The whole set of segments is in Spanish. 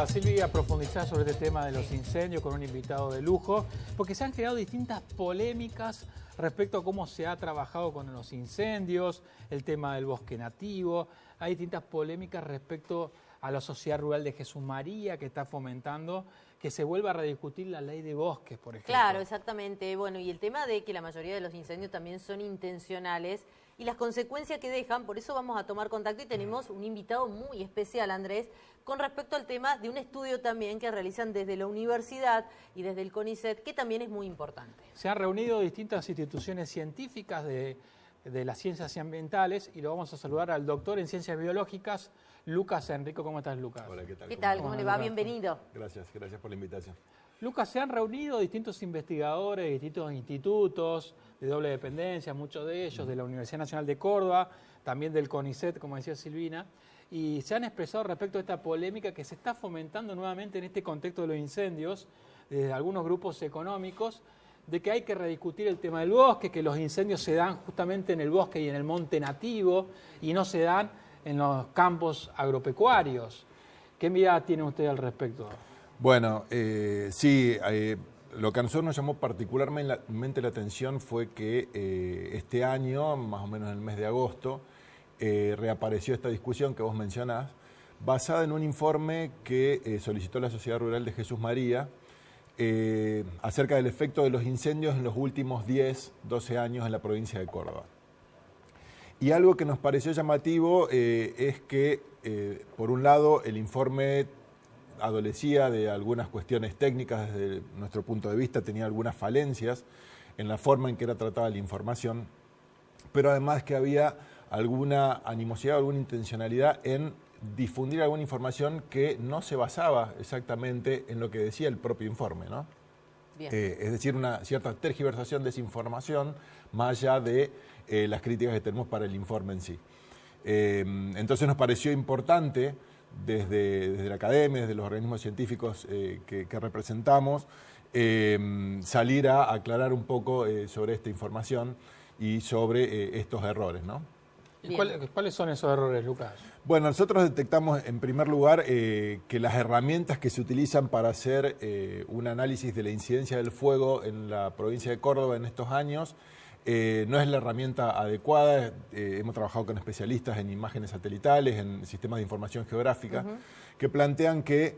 Silvia, a profundizar sobre este tema de los incendios con un invitado de lujo, porque se han creado distintas polémicas respecto a cómo se ha trabajado con los incendios, el tema del bosque nativo. Hay distintas polémicas respecto a la Sociedad Rural de Jesús María, que está fomentando que se vuelva a rediscutir la ley de bosques, por ejemplo. Claro, exactamente. Bueno, y el tema de que la mayoría de los incendios también son intencionales y las consecuencias que dejan, por eso vamos a tomar contacto y tenemos un invitado muy especial, Andrés, con respecto al tema de un estudio también que realizan desde la universidad y desde el CONICET, que también es muy importante. Se han reunido distintas instituciones científicas de las ciencias ambientales y lo vamos a saludar al doctor en ciencias biológicas, Lucas Enrico. ¿Cómo estás, Lucas? Hola, ¿qué tal? ¿Qué tal? ¿Cómo le va? Bienvenido. Gracias por la invitación. Lucas, se han reunido distintos investigadores, distintos institutos de doble dependencia, muchos de ellos de la Universidad Nacional de Córdoba, también del CONICET, como decía Silvina, y se han expresado respecto a esta polémica que se está fomentando nuevamente en este contexto de los incendios, desde algunos grupos económicos, de que hay que rediscutir el tema del bosque, que los incendios se dan justamente en el bosque y en el monte nativo y no se dan en los campos agropecuarios. ¿Qué mirada tiene usted al respecto? Bueno, sí, lo que a nosotros nos llamó particularmente la atención fue que este año, más o menos en el mes de agosto, reapareció esta discusión que vos mencionás, basada en un informe que solicitó la Sociedad Rural de Jesús María, acerca del efecto de los incendios en los últimos 10, 12 años en la provincia de Córdoba. Y algo que nos pareció llamativo es que, por un lado, el informe adolecía de algunas cuestiones técnicas desde nuestro punto de vista, tenía algunas falencias en la forma en que era tratada la información, pero además que había alguna animosidad, alguna intencionalidad en difundir alguna información que no se basaba exactamente en lo que decía el propio informe, ¿no? Bien. Es decir, una cierta tergiversación de esa información, más allá de las críticas que tenemos para el informe en sí. Entonces nos pareció importante, desde la academia, desde los organismos científicos que representamos, salir a aclarar un poco sobre esta información y sobre estos errores, ¿no? ¿Y cuáles son esos errores, Lucas? Bueno, nosotros detectamos en primer lugar que las herramientas que se utilizan para hacer un análisis de la incidencia del fuego en la provincia de Córdoba en estos años no es la herramienta adecuada. Hemos trabajado con especialistas en imágenes satelitales, en sistemas de información geográfica, que plantean que,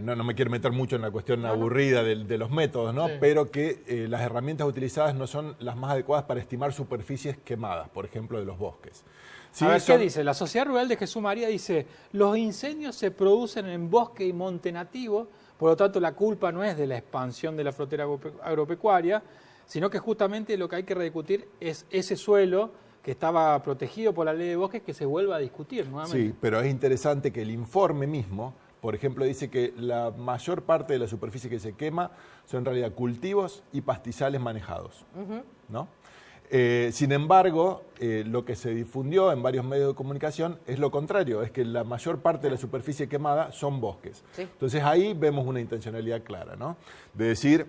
no me quiero meter mucho en la cuestión aburrida de los métodos, ¿no? Sí. Pero que las herramientas utilizadas no son las más adecuadas para estimar superficies quemadas, por ejemplo, de los bosques. Sí, a ver, ¿qué dice? La Sociedad Rural de Jesús María dice, los incendios se producen en bosque y monte nativo, por lo tanto la culpa no es de la expansión de la frontera agropecuaria, sino que justamente lo que hay que rediscutir es ese suelo que estaba protegido por la ley de bosques que se vuelva a discutir nuevamente. Sí, pero es interesante que el informe mismo, por ejemplo, dice que la mayor parte de la superficie que se quema son en realidad cultivos y pastizales manejados, ¿no? Sin embargo, lo que se difundió en varios medios de comunicación es lo contrario, es que la mayor parte de la superficie quemada son bosques. Sí. Entonces ahí vemos una intencionalidad clara, ¿no? De decir,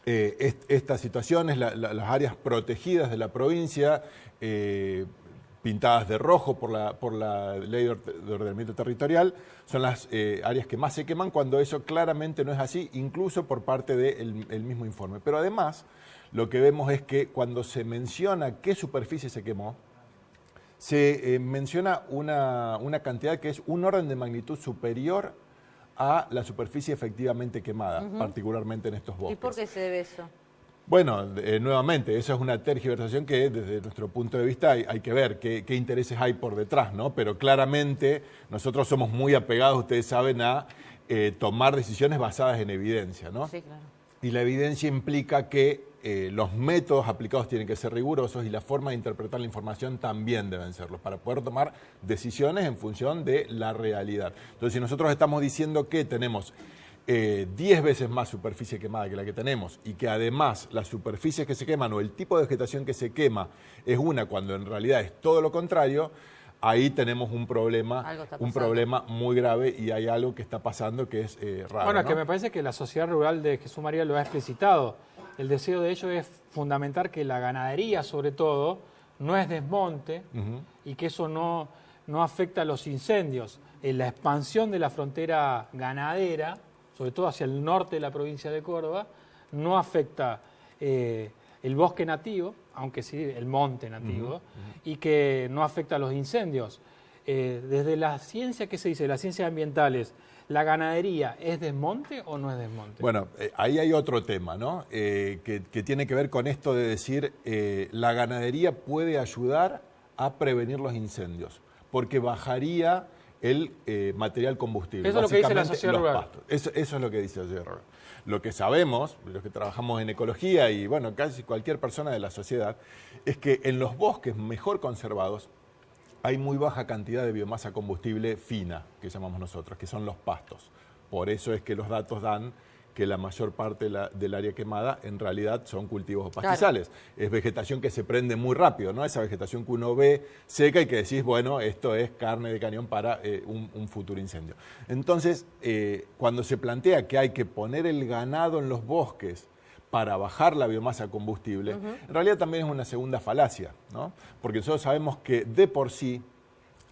estas situaciones, las áreas protegidas de la provincia, pintadas de rojo por la Ley de Ordenamiento Territorial, son las áreas que más se queman, cuando eso claramente no es así, incluso por parte del mismo informe. Pero además, lo que vemos es que cuando se menciona qué superficie se quemó, se menciona una cantidad que es un orden de magnitud superior a la superficie efectivamente quemada, particularmente en estos bosques. ¿Y por qué se debe eso? Bueno, nuevamente, eso es una tergiversación que desde nuestro punto de vista hay que ver qué intereses hay por detrás, ¿no? Pero claramente nosotros somos muy apegados, ustedes saben, a tomar decisiones basadas en evidencia, ¿no? Sí, claro. Y la evidencia implica que los métodos aplicados tienen que ser rigurosos y la forma de interpretar la información también deben serlo, para poder tomar decisiones en función de la realidad. Entonces, si nosotros estamos diciendo que tenemos 10 veces más superficie quemada que la que tenemos y que además las superficies que se queman o el tipo de vegetación que se quema es una cuando en realidad es todo lo contrario, ahí tenemos un problema muy grave y hay algo que está pasando que es raro. Bueno, ¿no? que me parece que la Sociedad Rural de Jesús María lo ha explicitado. El deseo de ellos es fundamentar que la ganadería, sobre todo, no es desmonte y que eso no no afecta a los incendios. En la expansión de la frontera ganadera, sobre todo hacia el norte de la provincia de Córdoba, no afecta el bosque nativo, aunque sí el monte nativo, y que no afecta a los incendios. Desde la ciencia, ¿qué se dice? Las ciencias ambientales, ¿la ganadería es desmonte o no es desmonte? Bueno, ahí hay otro tema, ¿no? Que tiene que ver con esto de decir, la ganadería puede ayudar a prevenir los incendios, porque bajaría el material combustible. Eso es lo que dice la sociedad rural. Eso es lo que dice la sociedad rural. Lo que sabemos, los que trabajamos en ecología y bueno, casi cualquier persona de la sociedad, es que en los bosques mejor conservados hay muy baja cantidad de biomasa combustible fina, que llamamos nosotros, que son los pastos. Por eso es que los datos dan que la mayor parte del área quemada en realidad son cultivos pastizales. Claro. Es vegetación que se prende muy rápido, ¿no? Esa vegetación que uno ve seca y que decís, bueno, esto es carne de cañón para un futuro incendio. Entonces, cuando se plantea que hay que poner el ganado en los bosques para bajar la biomasa combustible, en realidad también es una segunda falacia, ¿no? Porque nosotros sabemos que de por sí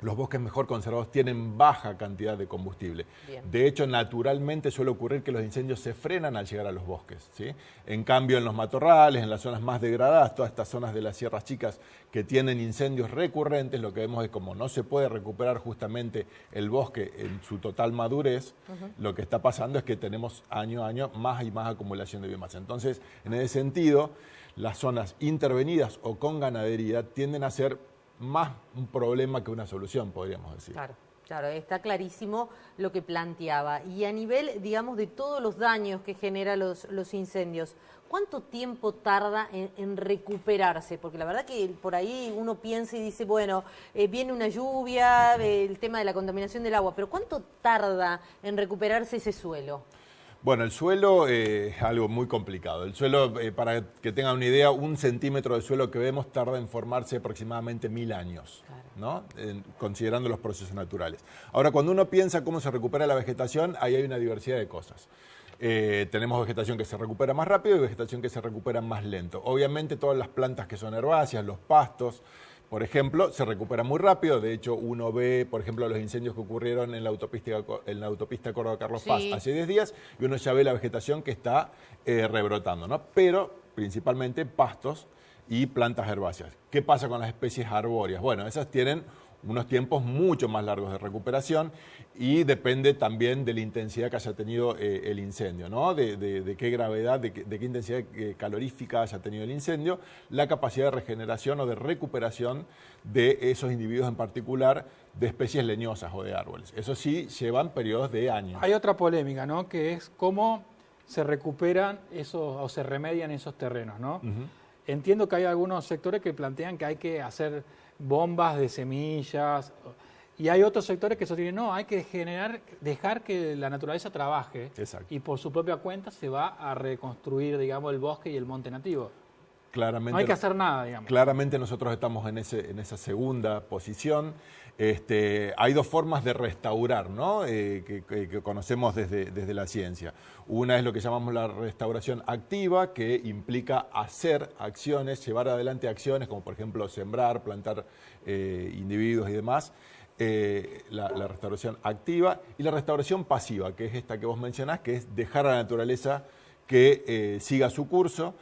los bosques mejor conservados tienen baja cantidad de combustible. Bien. De hecho, naturalmente suele ocurrir que los incendios se frenan al llegar a los bosques, ¿sí? En cambio, en los matorrales, en las zonas más degradadas, todas estas zonas de las sierras chicas que tienen incendios recurrentes, lo que vemos es como no se puede recuperar justamente el bosque en su total madurez, lo que está pasando es que tenemos año a año más y más acumulación de biomasa. Entonces, en ese sentido, las zonas intervenidas o con ganadería tienden a ser más un problema que una solución, podríamos decir. Claro, claro, está clarísimo lo que planteaba. Y a nivel, digamos, de todos los daños que generan los incendios, ¿cuánto tiempo tarda en recuperarse? Porque la verdad que por ahí uno piensa y dice, bueno, viene una lluvia, el tema de la contaminación del agua, pero ¿cuánto tarda en recuperarse ese suelo? Bueno, el suelo es algo muy complicado. El suelo, para que tengan una idea, 1 centímetro de suelo que vemos tarda en formarse aproximadamente 1000 años, ¿no? Considerando los procesos naturales. Ahora, cuando uno piensa cómo se recupera la vegetación, ahí hay una diversidad de cosas. Tenemos vegetación que se recupera más rápido y vegetación que se recupera más lento. Obviamente todas las plantas que son herbáceas, los pastos, por ejemplo, se recupera muy rápido. De hecho, uno ve, por ejemplo, los incendios que ocurrieron en la autopista Córdoba-Carlos Paz hace 10 días y uno ya ve la vegetación que está rebrotando, ¿no? Pero principalmente pastos y plantas herbáceas. ¿Qué pasa con las especies arbóreas? Bueno, esas tienen unos tiempos mucho más largos de recuperación y depende también de la intensidad que haya tenido el incendio, ¿no? De qué gravedad, de qué intensidad calorífica haya tenido el incendio, la capacidad de regeneración o de recuperación de esos individuos en particular de especies leñosas o de árboles. Eso sí, llevan periodos de años. Hay otra polémica, ¿no? Que es cómo se recuperan esos o se remedian esos terrenos, ¿no? Entiendo que hay algunos sectores que plantean que hay que hacer bombas de semillas y hay otros sectores que sostienen, no, hay que dejar que la naturaleza trabaje. Exacto. Y por su propia cuenta se va a reconstruir, digamos, el bosque y el monte nativo. Claramente, no hay que hacer nada, digamos. Claramente nosotros estamos en esa segunda posición. Hay dos formas de restaurar, ¿no? Que conocemos desde la ciencia. Una es lo que llamamos la restauración activa, que implica hacer acciones, llevar adelante acciones, como por ejemplo sembrar, plantar individuos y demás. La restauración activa y la restauración pasiva, que es esta que vos mencionás, que es dejar a la naturaleza que siga su curso.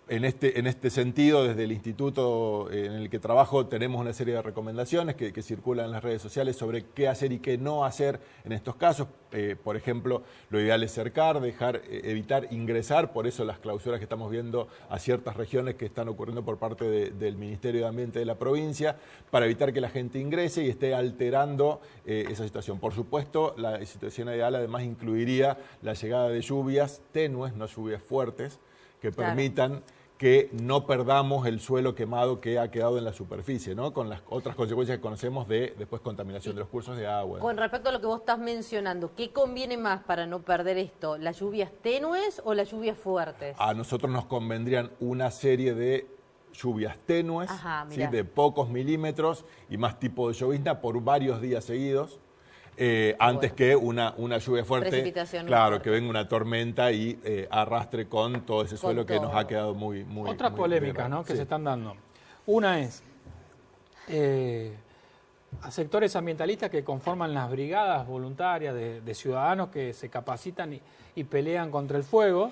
En este sentido, desde el instituto en el que trabajo, tenemos una serie de recomendaciones que circulan en las redes sociales sobre qué hacer y qué no hacer en estos casos. Por ejemplo, lo ideal es cercar, evitar ingresar, por eso las clausuras que estamos viendo a ciertas regiones que están ocurriendo por parte del Ministerio de Ambiente de la provincia, para evitar que la gente ingrese y esté alterando esa situación. Por supuesto, la situación ideal además incluiría la llegada de lluvias tenues, no lluvias fuertes, que permitan que no perdamos el suelo quemado que ha quedado en la superficie, ¿no? Con las otras consecuencias que conocemos de después contaminación de los cursos de agua. Con respecto a lo que vos estás mencionando, ¿qué conviene más para no perder esto? ¿Las lluvias tenues o las lluvias fuertes? A nosotros nos convendrían una serie de lluvias tenues, ¿sí? De pocos milímetros y más tipo de llovizna por varios días seguidos. Antes que una lluvia fuerte, claro, que venga una tormenta y arrastre con todo ese suelo que nos ha quedado muy Otras polémicas, ¿no? Que se están dando. Una es, a sectores ambientalistas que conforman las brigadas voluntarias de ciudadanos que se capacitan y pelean contra el fuego,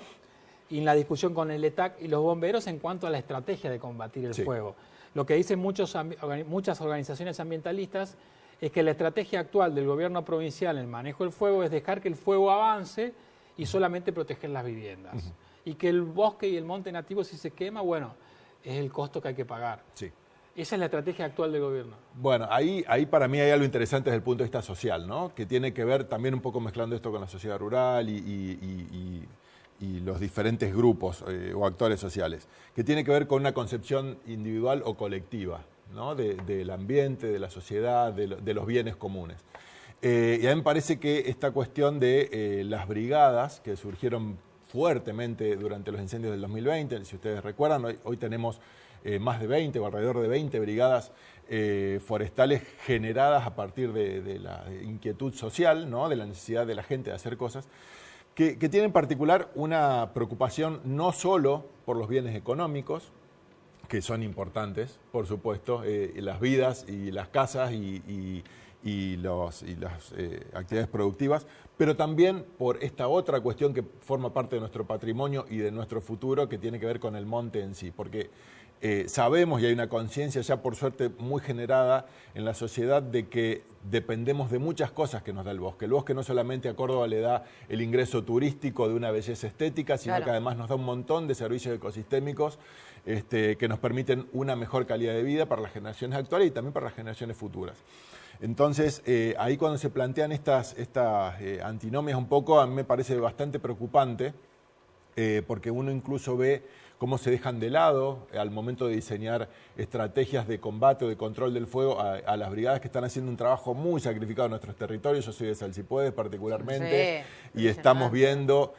y en la discusión con el ETAC y los bomberos en cuanto a la estrategia de combatir el fuego. Lo que dicen muchas organizaciones ambientalistas es que la estrategia actual del gobierno provincial en el manejo del fuego es dejar que el fuego avance y solamente proteger las viviendas. Y que el bosque y el monte nativo, si se quema, bueno, es el costo que hay que pagar. Sí. Esa es la estrategia actual del gobierno. Bueno, ahí para mí hay algo interesante desde el punto de vista social, ¿no? Que tiene que ver también un poco mezclando esto con la sociedad rural y los diferentes grupos o actores sociales, que tiene que ver con una concepción individual o colectiva, ¿no? Del ambiente, de la sociedad, de los bienes comunes. Y a mí me parece que esta cuestión de las brigadas que surgieron fuertemente durante los incendios del 2020, si ustedes recuerdan, hoy tenemos más de 20 o alrededor de 20 brigadas forestales generadas a partir de la inquietud social, ¿no? De la necesidad de la gente de hacer cosas, que tienen en particular una preocupación no solo por los bienes económicos, que son importantes, por supuesto, las vidas y las casas y las actividades productivas, pero también por esta otra cuestión que forma parte de nuestro patrimonio y de nuestro futuro, que tiene que ver con el monte en sí, porque sabemos y hay una conciencia ya por suerte muy generada en la sociedad de que dependemos de muchas cosas que nos da el bosque. El bosque no solamente a Córdoba le da el ingreso turístico de una belleza estética, sino que además nos da un montón de servicios ecosistémicos que nos permiten una mejor calidad de vida para las generaciones actuales y también para las generaciones futuras. Entonces, ahí cuando se plantean estas antinomias un poco, a mí me parece bastante preocupante, porque uno incluso ve cómo se dejan de lado al momento de diseñar estrategias de combate o de control del fuego a las brigadas que están haciendo un trabajo muy sacrificado en nuestros territorios. Yo soy de Salsipuedes particularmente, y estamos viendo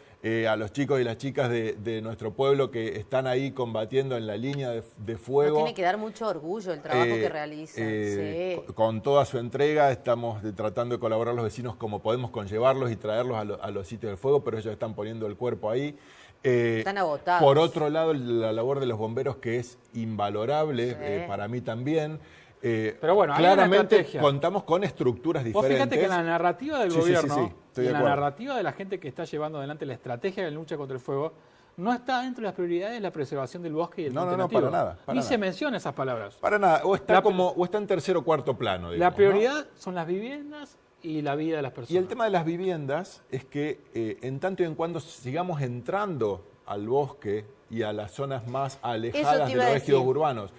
a los chicos y las chicas de nuestro pueblo que están ahí combatiendo en la línea de fuego. Nos tiene que dar mucho orgullo el trabajo que realizan. Con toda su entrega estamos tratando de colaborar los vecinos como podemos con llevarlos y traerlos a los sitios del fuego, pero ellos están poniendo el cuerpo ahí. Están agotados. Por otro lado, la labor de los bomberos, que es invalorable para mí también. Pero bueno, claramente contamos con estructuras diferentes. Vos fíjate que en la narrativa del gobierno, y en la narrativa de la gente que está llevando adelante la estrategia de lucha contra el fuego, no está dentro de las prioridades la preservación del bosque y el monte nativo. Para nada. Ni se menciona esas palabras. Para nada. O está en tercer o cuarto plano. Digamos, la prioridad son las viviendas y la vida de las personas. Y el tema de las viviendas es que en tanto y en cuando sigamos entrando al bosque y a las zonas más alejadas de los ejidos urbanos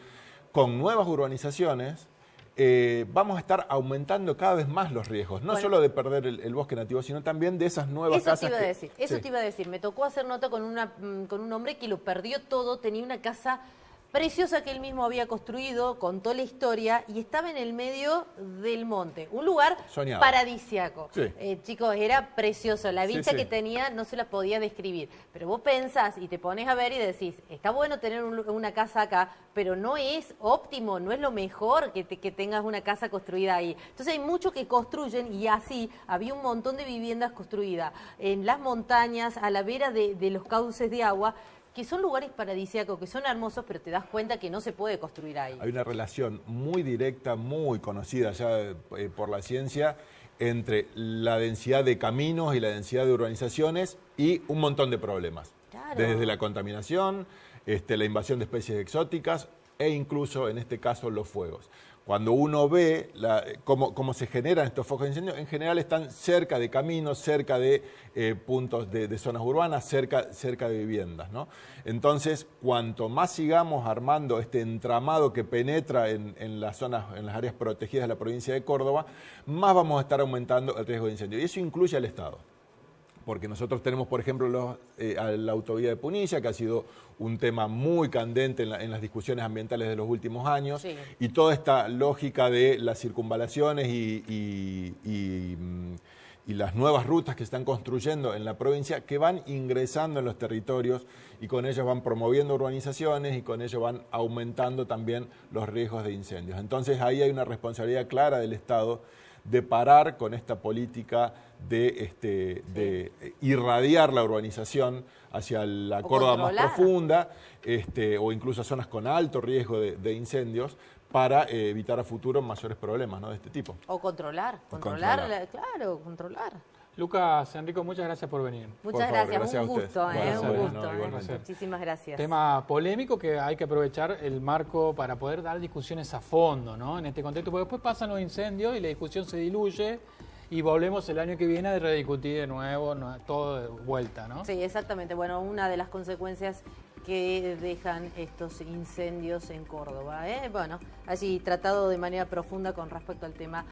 con nuevas urbanizaciones, vamos a estar aumentando cada vez más los riesgos, no solo de perder el bosque nativo, sino también de esas nuevas casas. Eso te iba a decir. Me tocó hacer nota con un hombre que lo perdió todo, tenía una casa preciosa que él mismo había construido, contó la historia y estaba en el medio del monte. Un lugar paradisíaco. Chicos, era precioso. La vista que tenía no se la podía describir. Pero vos pensás y te pones a ver y decís, está bueno tener una casa acá, pero no es óptimo, no es lo mejor que tengas una casa construida ahí. Entonces hay muchos que construyen y así había un montón de viviendas construidas en las montañas, a la vera de los cauces de agua, que son lugares paradisíacos, que son hermosos, pero te das cuenta que no se puede construir ahí. Hay una relación muy directa, muy conocida ya por la ciencia, entre la densidad de caminos y la densidad de urbanizaciones y un montón de problemas. Desde la contaminación, la invasión de especies exóticas e incluso, en este caso, los fuegos. Cuando uno ve cómo se generan estos focos de incendio, en general están cerca de caminos, cerca de puntos de zonas urbanas, cerca de viviendas, ¿no? Entonces, cuanto más sigamos armando este entramado que penetra en las zonas, en las áreas protegidas de la provincia de Córdoba, más vamos a estar aumentando el riesgo de incendio. Y eso incluye al Estado. Porque nosotros tenemos, por ejemplo, la autovía de Punilla, que ha sido un tema muy candente en las discusiones ambientales de los últimos años, y toda esta lógica de las circunvalaciones y las nuevas rutas que se están construyendo en la provincia, que van ingresando en los territorios y con ellos van promoviendo urbanizaciones y con ello van aumentando también los riesgos de incendios. Entonces ahí hay una responsabilidad clara del Estado de parar con esta política de irradiar la urbanización hacia la Córdoba más profunda, o incluso a zonas con alto riesgo de incendios, para evitar a futuro mayores problemas, ¿no?, de este tipo. O controlar. Claro, controlar. Lucas, Enrico, muchas gracias por venir. Muchas Por favor, gracias, gracias a un ustedes. gusto, Bueno, un gusto. igualmente. Muchísimas gracias. Tema polémico que hay que aprovechar el marco para poder dar discusiones a fondo, ¿no? En este contexto, porque después pasan los incendios y la discusión se diluye y volvemos el año que viene a rediscutir de nuevo, todo de vuelta, ¿no? Sí, exactamente. Bueno, una de las consecuencias que dejan estos incendios en Córdoba, ¿eh? Bueno, allí tratado de manera profunda con respecto al tema.